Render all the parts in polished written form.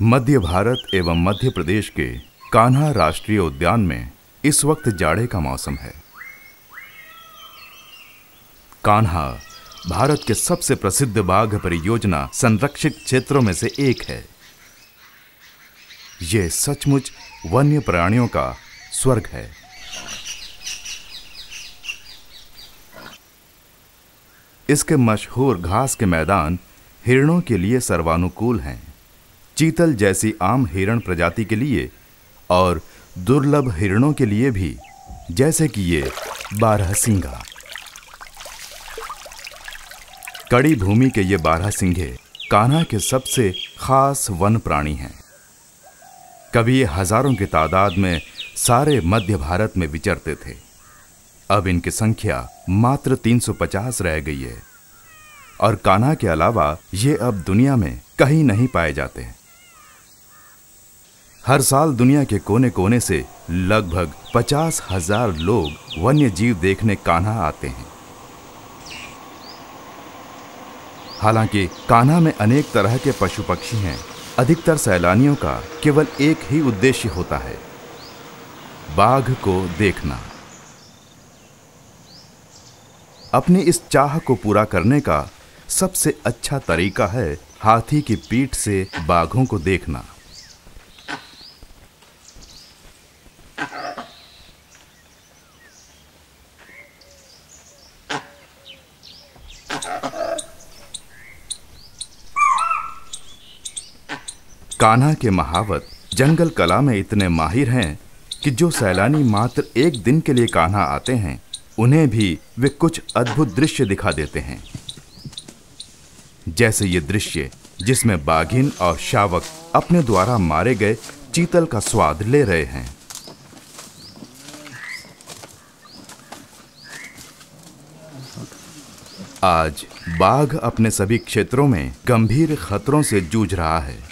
मध्य भारत एवं मध्य प्रदेश के कान्हा राष्ट्रीय उद्यान में इस वक्त जाड़े का मौसम है। कान्हा भारत के सबसे प्रसिद्ध बाघ परियोजना संरक्षित क्षेत्रों में से एक है। यह सचमुच वन्य प्राणियों का स्वर्ग है। इसके मशहूर घास के मैदान हिरणों के लिए सर्वानुकूल हैं, चीतल जैसी आम हिरण प्रजाति के लिए और दुर्लभ हिरणों के लिए भी, जैसे कि ये बारहसिंगा। कड़ी भूमि के ये बारहसिंगे कान्हा के सबसे खास वन प्राणी हैं। कभी ये हजारों की तादाद में सारे मध्य भारत में विचरते थे। अब इनकी संख्या मात्र 350 रह गई है और कान्हा के अलावा ये अब दुनिया में कहीं नहीं पाए जाते। हर साल दुनिया के कोने कोने से लगभग 50,000 लोग वन्य जीव देखने कान्हा आते हैं। हालांकि कान्हा में अनेक तरह के पशु पक्षी हैं। अधिकतर सैलानियों का केवल एक ही उद्देश्य होता है, बाघ को देखना। अपनी इस चाह को पूरा करने का सबसे अच्छा तरीका है हाथी की पीठ से बाघों को देखना। कान्हा के महावत जंगल कला में इतने माहिर हैं कि जो सैलानी मात्र एक दिन के लिए कान्हा आते हैं, उन्हें भी वे कुछ अद्भुत दृश्य दिखा देते हैं। जैसे ये दृश्य जिसमें बाघिन और शावक अपने द्वारा मारे गए चीतल का स्वाद ले रहे हैं। आज बाघ अपने सभी क्षेत्रों में गंभीर खतरों से जूझ रहा है।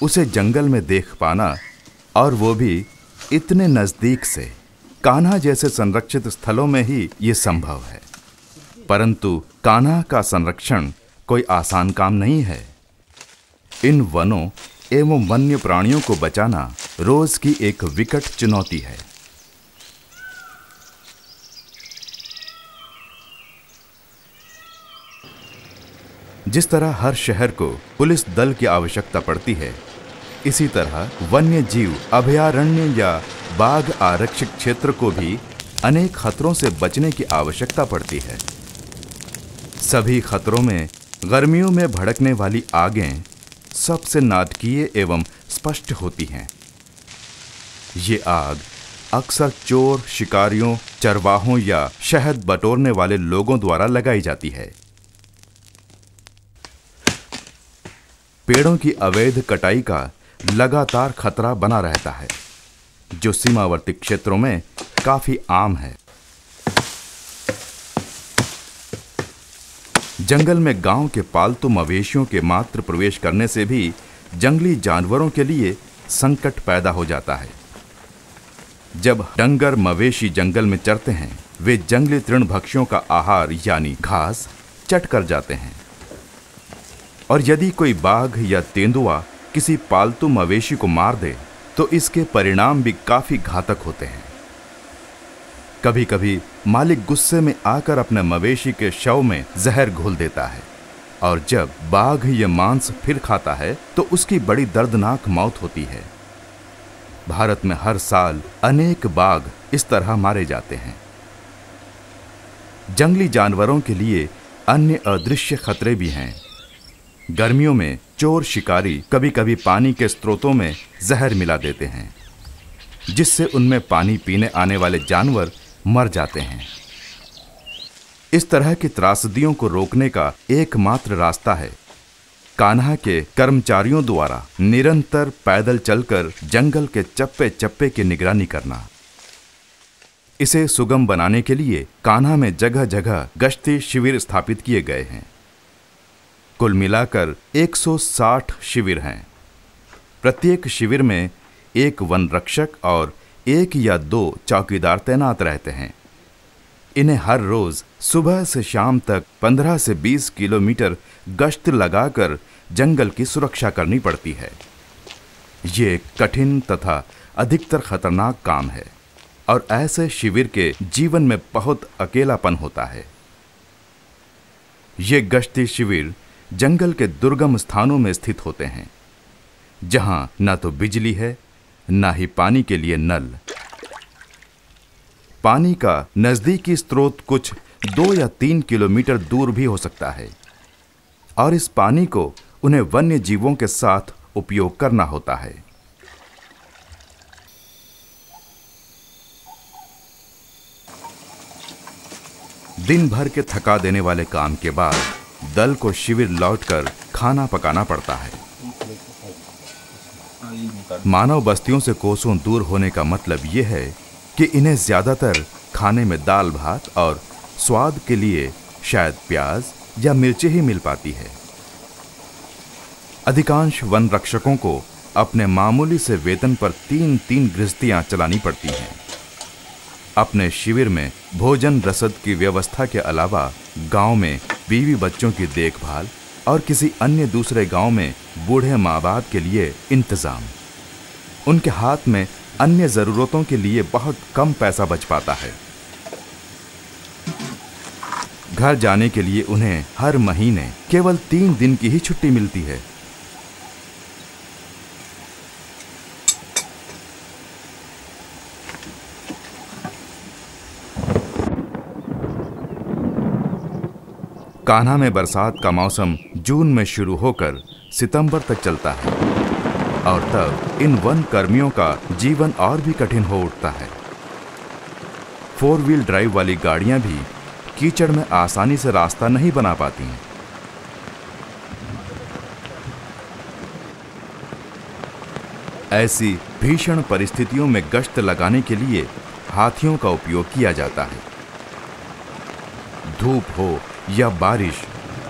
उसे जंगल में देख पाना, और वो भी इतने नजदीक से, कान्हा जैसे संरक्षित स्थलों में ही ये संभव है। परंतु कान्हा का संरक्षण कोई आसान काम नहीं है। इन वनों एवं वन्य प्राणियों को बचाना रोज की एक विकट चुनौती है। जिस तरह हर शहर को पुलिस दल की आवश्यकता पड़ती है, इसी तरह वन्य जीव अभयारण्य या बाघ आरक्षित क्षेत्र को भी अनेक खतरों से बचने की आवश्यकता पड़ती है। सभी खतरों में गर्मियों में भड़कने वाली आगें सबसे नाटकीय एवं स्पष्ट होती हैं। ये आग अक्सर चोर, शिकारियों, चरवाहों या शहद बटोरने वाले लोगों द्वारा लगाई जाती है। पेड़ों की अवैध कटाई का लगातार खतरा बना रहता है, जो सीमावर्ती क्षेत्रों में काफी आम है। जंगल में गांव के पालतू मवेशियों के मात्र प्रवेश करने से भी जंगली जानवरों के लिए संकट पैदा हो जाता है। जब डंगर मवेशी जंगल में चरते हैं, वे जंगली तृणभक्षियों का आहार यानी घास चट कर जाते हैं। और यदि कोई बाघ या तेंदुआ किसी पालतू मवेशी को मार दे, तो इसके परिणाम भी काफी घातक होते हैं। कभी कभी मालिक गुस्से में आकर अपने मवेशी के शव में जहर घोल देता है, और जब बाघ ये मांस फिर खाता है तो उसकी बड़ी दर्दनाक मौत होती है। भारत में हर साल अनेक बाघ इस तरह मारे जाते हैं। जंगली जानवरों के लिए अन्य अदृश्य खतरे भी हैं। गर्मियों में चोर शिकारी कभी कभी पानी के स्रोतों में जहर मिला देते हैं, जिससे उनमें पानी पीने आने वाले जानवर मर जाते हैं। इस तरह की त्रासदियों को रोकने का एकमात्र रास्ता है कान्हा के कर्मचारियों द्वारा निरंतर पैदल चलकर जंगल के चप्पे चप्पे की निगरानी करना। इसे सुगम बनाने के लिए कान्हा में जगह जगह गश्ती शिविर स्थापित किए गए हैं। कुल मिलाकर 160 शिविर हैं। प्रत्येक शिविर में एक वन रक्षक और 1 या 2 चौकीदार तैनात रहते हैं। इन्हें हर रोज सुबह से शाम तक 15 से 20 किलोमीटर गश्त लगाकर जंगल की सुरक्षा करनी पड़ती है। ये एक कठिन तथा अधिकतर खतरनाक काम है और ऐसे शिविर के जीवन में बहुत अकेलापन होता है। ये गश्ती शिविर जंगल के दुर्गम स्थानों में स्थित होते हैं, जहां न तो बिजली है, न ही पानी के लिए नल। पानी का नजदीकी स्रोत कुछ 2 या 3 किलोमीटर दूर भी हो सकता है और इस पानी को उन्हें वन्य जीवों के साथ उपयोग करना होता है। दिन भर के थका देने वाले काम के बाद दल को शिविर लौटकर खाना पकाना पड़ता है। मानव बस्तियों से कोसों दूर होने का मतलब यह है कि इन्हें ज्यादातर खाने में दाल भात और स्वाद के लिए शायद प्याज या मिर्ची ही मिल पाती है। अधिकांश वन रक्षकों को अपने मामूली से वेतन पर 3-3 गृहस्थियां चलानी पड़ती हैं। अपने शिविर में भोजन रसद की व्यवस्था के अलावा गांव में बीवी बच्चों की देखभाल और किसी अन्य दूसरे गांव में बूढ़े माँ बाप के लिए इंतजाम। उनके हाथ में अन्य जरूरतों के लिए बहुत कम पैसा बच पाता है। घर जाने के लिए उन्हें हर महीने केवल 3 दिन की ही छुट्टी मिलती है। कान्हा में बरसात का मौसम जून में शुरू होकर सितंबर तक चलता है और तब इन वन कर्मियों का जीवन और भी कठिन हो उठता है। 4 व्हील ड्राइव वाली गाड़ियां भी कीचड़ में आसानी से रास्ता नहीं बना पाती हैं। ऐसी भीषण परिस्थितियों में गश्त लगाने के लिए हाथियों का उपयोग किया जाता है। धूप हो या बारिश,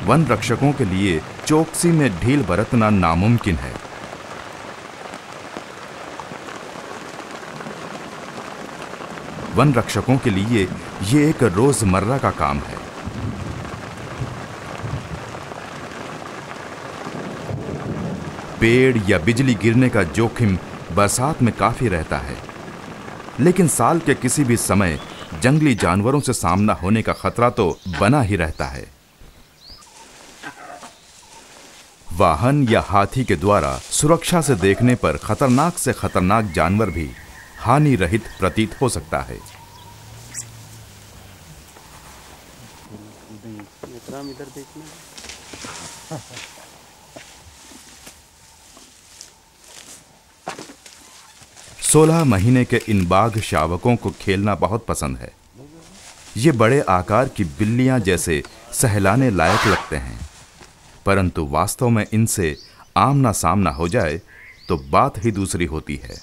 वन रक्षकों के लिए चौकसी में ढील बरतना नामुमकिन है। वन रक्षकों के लिए ये एक रोजमर्रा का काम है। पेड़ या बिजली गिरने का जोखिम बरसात में काफी रहता है, लेकिन साल के किसी भी समय जंगली जानवरों से सामना होने का खतरा तो बना ही रहता है। वाहन या हाथी के द्वारा सुरक्षा से देखने पर खतरनाक से खतरनाक जानवर भी हानि रहित प्रतीत हो सकता है। इधर देखना। 16 महीने के इन बाघ शावकों को खेलना बहुत पसंद है। ये बड़े आकार की बिल्लियां जैसे सहलाने लायक लगते हैं, परंतु वास्तव में इनसे आमना सामना हो जाए तो बात ही दूसरी होती है।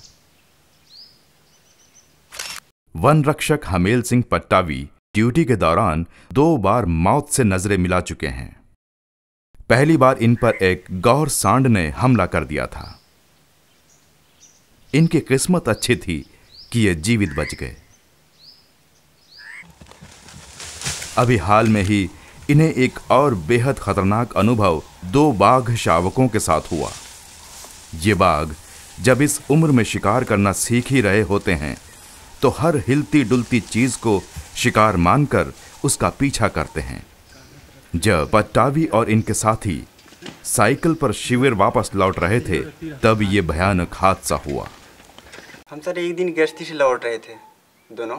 वन रक्षक हमेल सिंह पट्टावी ड्यूटी के दौरान 2 बार मौत से नजरें मिला चुके हैं। पहली बार इन पर एक गौर सांड ने हमला कर दिया था। इनकी किस्मत अच्छी थी कि ये जीवित बच गए। अभी हाल में ही इन्हें एक और बेहद खतरनाक अनुभव 2 बाघ शावकों के साथ हुआ। ये बाघ जब इस उम्र में शिकार करना सीख ही रहे होते हैं तो हर हिलती डुलती चीज को शिकार मानकर उसका पीछा करते हैं। जब पट्टावी और इनके साथी साइकिल पर शिविर वापस लौट रहे थे तब ये भयानक हादसा हुआ। हम सर एक दिन गश्ती से लौट रहे थे दोनों,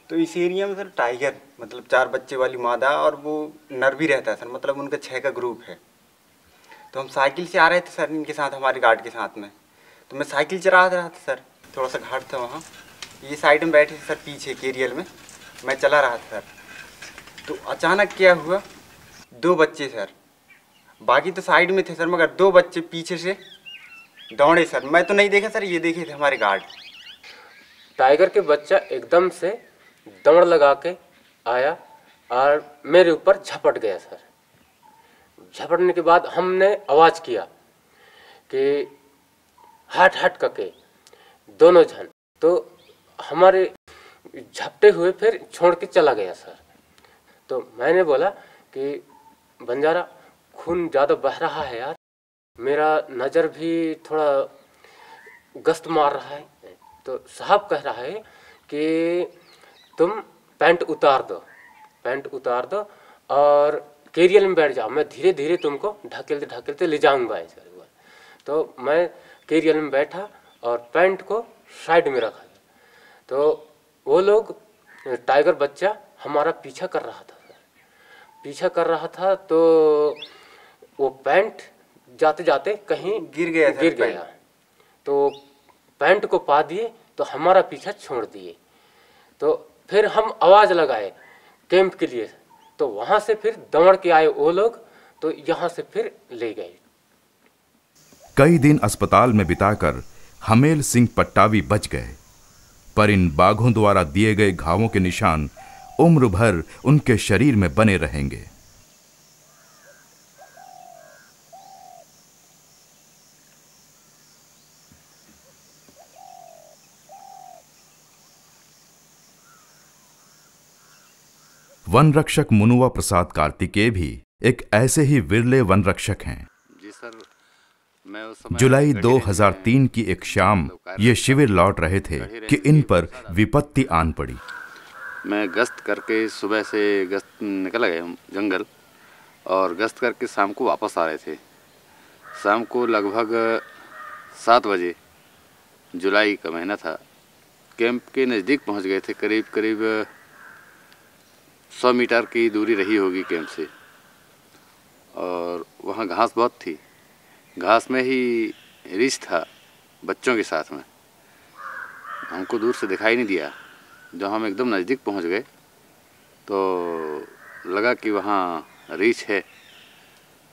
तो इस एरिया में सर टाइगर मतलब 4 बच्चे वाली मादा और वो नर भी रहता है सर, मतलब उनका 6 का ग्रुप है। तो हम साइकिल से आ रहे थे सर इनके साथ, हमारे गार्ड के साथ में। तो मैं साइकिल चला रहा था सर, थोड़ा सा घाट था वहाँ, ये साइड में बैठे थे सर पीछे केरियल में, मैं चला रहा था सर। तो अचानक क्या हुआ, 2 बच्चे सर, बाकी तो साइड में थे सर, मगर 2 बच्चे पीछे से दौड़े सर। मैं तो नहीं देखा सर, ये देखे थे हमारे गार्ड। टाइगर के बच्चा एकदम से दौड़ लगा के आया और मेरे ऊपर झपट गया सर। झपटने के बाद हमने आवाज़ किया कि हट हट करके दोनों जन, तो हमारे झपटे हुए फिर छोड़ के चला गया सर। तो मैंने बोला कि बंजारा खून ज़्यादा बह रहा है यार, मेरा नज़र भी थोड़ा गश्त मार रहा है, तो साहब कह रहा है कि तुम पैंट उतार दो और कैरियर में बैठ जाओ, मैं धीरे धीरे तुमको ढकेलते ढकेलते ले जाऊंगा ऐसा हुआ। तो मैं कैरियर में बैठा और पैंट को साइड में रखा। तो वो लोग, टाइगर बच्चा हमारा पीछा कर रहा था, तो वो पैंट जाते जाते कहीं गिर गया। तो पैंट को पा दिए तो हमारा पीछा छोड़ दिए। तो फिर हम आवाज़ लगाए कैंप के लिए, तो वहाँ से फिर दौड़ के आए वो लोग, तो यहाँ से फिर ले गए। कई दिन अस्पताल में बिताकर हमेल सिंह पट्टावी बच गए, पर इन बाघों द्वारा दिए गए घावों के निशान उम्र भर उनके शरीर में बने रहेंगे। वन रक्षक मुनुआ प्रसाद कार्तिकेय भी एक ऐसे ही विरले वन रक्षक हैं। जी सर, मैं उस समय जुलाई 2003 की एक शाम ये शिविर लौट रहे थे कि इन पर विपत्ति आन पड़ी। मैं गश्त करके सुबह से गश्त निकल गए हम जंगल, और गश्त करके शाम को वापस आ रहे थे। शाम को लगभग 7 बजे, जुलाई का महीना था, कैंप के नज़दीक पहुंच गए थे। करीब करीब 100 मीटर की दूरी रही होगी कैंप से, और वहाँ घास बहुत थी। घास में ही रीछ था बच्चों के साथ में। हमको दूर से दिखाई नहीं दिया। जब हम एकदम नज़दीक पहुँच गए तो लगा कि वहाँ रीछ है।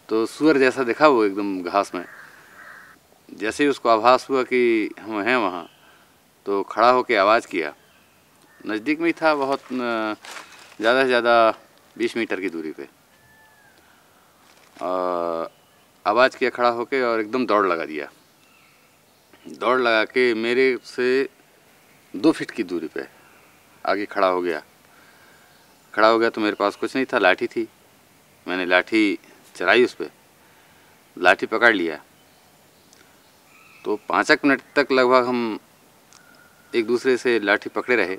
तो सूअर जैसा दिखा वो एकदम घास में। जैसे ही उसको आभास हुआ कि हम हैं वहाँ, तो खड़ा होकर आवाज़ किया। नज़दीक में ही था, बहुत ज़्यादा से ज़्यादा 20 मीटर की दूरी पे। आवाज़ किया खड़ा होके, और एकदम दौड़ लगा दिया। दौड़ लगा के मेरे से 2 फीट की दूरी पे आगे खड़ा हो गया। तो मेरे पास कुछ नहीं था, लाठी थी। मैंने लाठी चलाई उस पर, लाठी पकड़ लिया। तो 5 मिनट तक लगभग हम एक दूसरे से लाठी पकड़े रहे।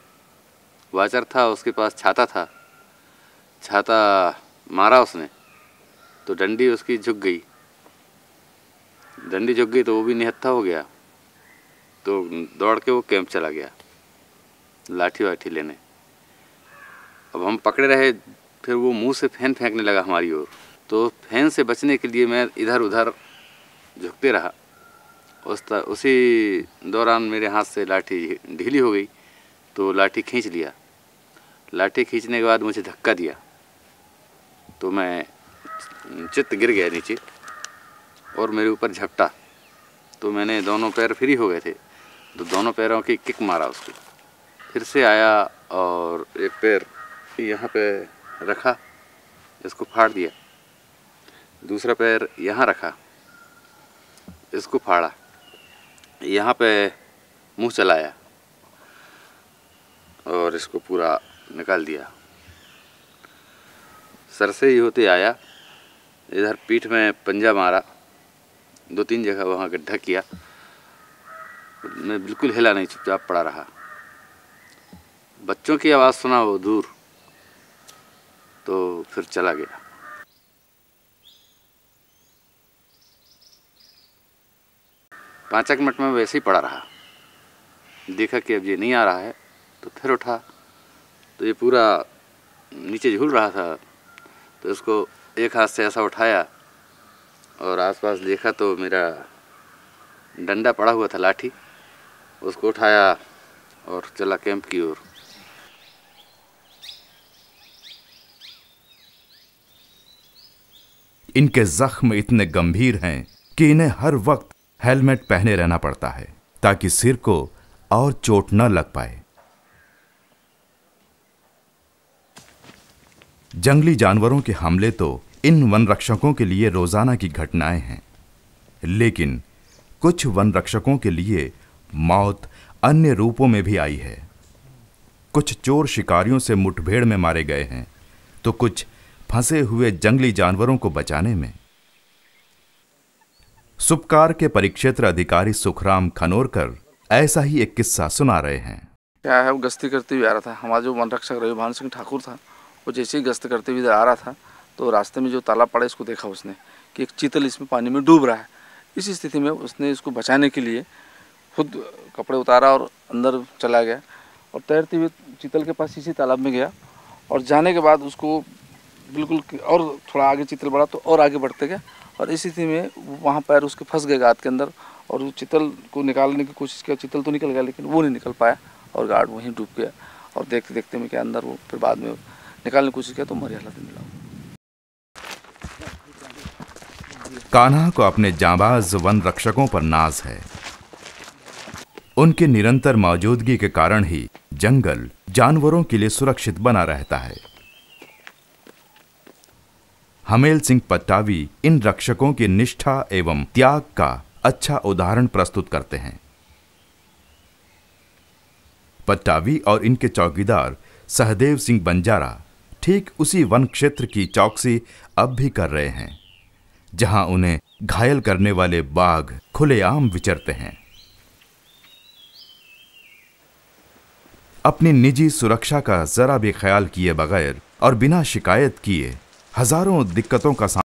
वाचर था, उसके पास छाता था, छाता मारा उसने तो डंडी उसकी झुक गई। तो वो भी निहत्था हो गया। तो दौड़ के वो कैंप चला गया लाठी वाठी लेने। अब हम पकड़े रहे, फिर वो मुंह से फैन फेंकने लगा हमारी ओर। तो फैन से बचने के लिए मैं इधर उधर झुकते रहा। उसी दौरान मेरे हाथ से लाठी ढीली हो गई, तो लाठी खींच लिया। लाठी खींचने के बाद मुझे धक्का दिया, तो मैं चित्त गिर गया नीचे और मेरे ऊपर झपटा। तो मैंने दोनों पैर फ्री हो गए थे, तो दोनों पैरों की किक मारा उसको। फिर से आया और एक पैर यहाँ पे रखा, इसको फाड़ दिया। दूसरा पैर यहाँ रखा, इसको फाड़ा। यहाँ पे मुंह चलाया और इसको पूरा निकाल दिया। सर से ही होते आया, इधर पीठ में पंजा मारा, 2-3 जगह वहाँ गड्ढा किया। मैं बिल्कुल हिला नहीं, चुपचाप पड़ा रहा। बच्चों की आवाज़ सुना वो दूर, तो फिर चला गया। पाँच एक मिनट में वैसे ही पड़ा रहा। देखा कि अब ये नहीं आ रहा है, तो फिर उठा, तो ये पूरा नीचे झूल रहा था। तो इसको एक हाथ से ऐसा उठाया और आसपास देखा तो मेरा डंडा पड़ा हुआ था, लाठी। उसको उठाया और चला कैंप की ओर। इनके जख्म इतने गंभीर हैं कि इन्हें हर वक्त हेलमेट पहने रहना पड़ता है ताकि सिर को और चोट न लग पाए। जंगली जानवरों के हमले तो इन वन रक्षकों के लिए रोजाना की घटनाएं हैं, लेकिन कुछ वन रक्षकों के लिए मौत अन्य रूपों में भी आई है। कुछ चोर शिकारियों से मुठभेड़ में मारे गए हैं, तो कुछ फंसे हुए जंगली जानवरों को बचाने में। सुपकार के परिक्षेत्र अधिकारी सुखराम खनोरकर ऐसा ही एक किस्सा सुना रहे हैं। क्या है, वो गश्ती करते हुए आ रहा था। हमारा जो वन रक्षक रविभान सिंह ठाकुर था, वो जैसे ही गश्त करते हुए आ रहा था तो रास्ते में जो तालाब पड़ा इसको देखा उसने कि एक चीतल इसमें पानी में डूब रहा है। इस स्थिति में उसने इसको बचाने के लिए खुद कपड़े उतारा और अंदर चला गया और तैरते हुए चीतल के पास इसी तालाब में गया और जाने के बाद उसको बिल्कुल और थोड़ा आगे चीतल बढ़ा तो और आगे बढ़ते गया और इस स्थिति में वहाँ पैर उसके फंस गए गाद के अंदर और वो चीतल को निकालने की कोशिश किया। चीतल तो निकल गया लेकिन वो नहीं निकल पाया और गार्ड वहीं डूब गया और देखते देखते में क्या अंदर वो फिर बाद में निकालने की कोशिश किया तो मरी हालत में मिला। कान्हा को अपने जांबाज वन रक्षकों पर नाज है। उनकी निरंतर मौजूदगी के कारण ही जंगल जानवरों के लिए सुरक्षित बना रहता है। हमेल सिंह पट्टावी इन रक्षकों की निष्ठा एवं त्याग का अच्छा उदाहरण प्रस्तुत करते हैं। पट्टावी और इनके चौकीदार सहदेव सिंह बंजारा ठीक उसी वन क्षेत्र की चौकसी अब भी कर रहे हैं जहां उन्हें घायल करने वाले बाघ खुलेआम विचरते हैं। अपनी निजी सुरक्षा का जरा भी ख्याल किए बगैर और बिना शिकायत किए हजारों दिक्कतों का